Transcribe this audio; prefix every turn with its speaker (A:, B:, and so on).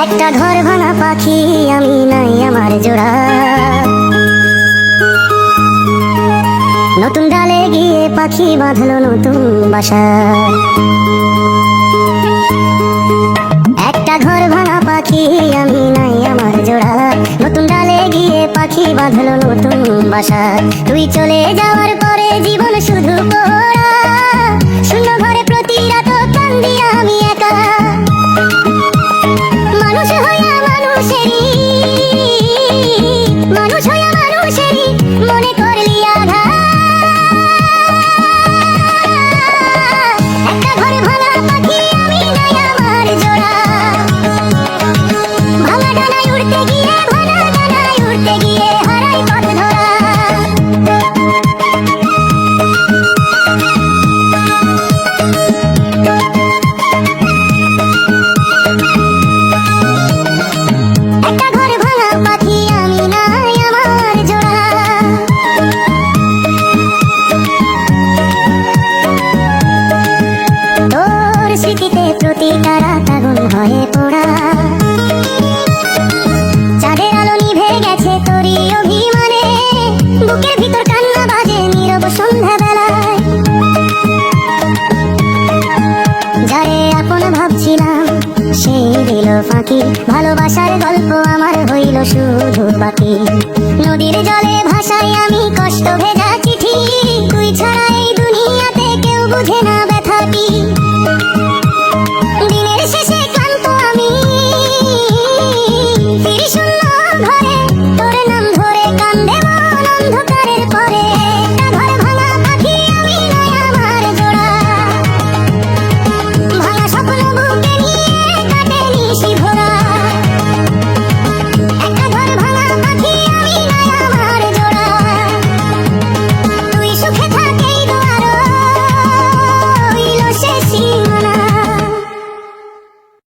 A: একটা ঘর ভাঙা পাখি আমি নাই আমার জোড়া, নতুন ডালে গিয়ে পাখি বাঁধলো নতুন বাসা। একটা ঘর ভাঙা পাখি আমি নাই আমার জোড়া, নতুন ডালে গিয়ে পাখি বাঁধলো নতুন বাসা। তুই চলে যাওয়ার পরে জীবন শুধু পোড়া, শূন্য ঘরে প্রতি রাত কান্দি আমি একা। মানুষ হইয়া মানুষেরই, মানুষ হইয়া মানুষেরই মনে করলি আঘাত। একটা ঘর ভাঙা পাখি আমি নাই আমার জোড়া, ভাঙা ডানায় উড়তে গিয়ে, ভাঙা ডানায় উড়তে গিয়ে হারাই পথ ধরা। একটা ঘর ভাঙা পাখি আমি নাই আমার জোড়া। তোর স্মৃতিতে প্রতি তারাত আগুন হয়ে পোড়া, চাঁদের আলো নিভে গেছে তোরই অভিমানে, বুকের ভিতর কান্না বাজে নীরব সন্ধ্যাবেলায়। যারে আপন ভাবছিলাম সেই দিল ফাঁকি, ভালোবাসার গল্প আমার হইল শুধু বাকি। নদীর জলে ভাসাই আমি কষ্ট ভেজা চিঠি, তুই ছাড়া এই দুনিয়াতে কেউ বুঝে না ব্যথা কি।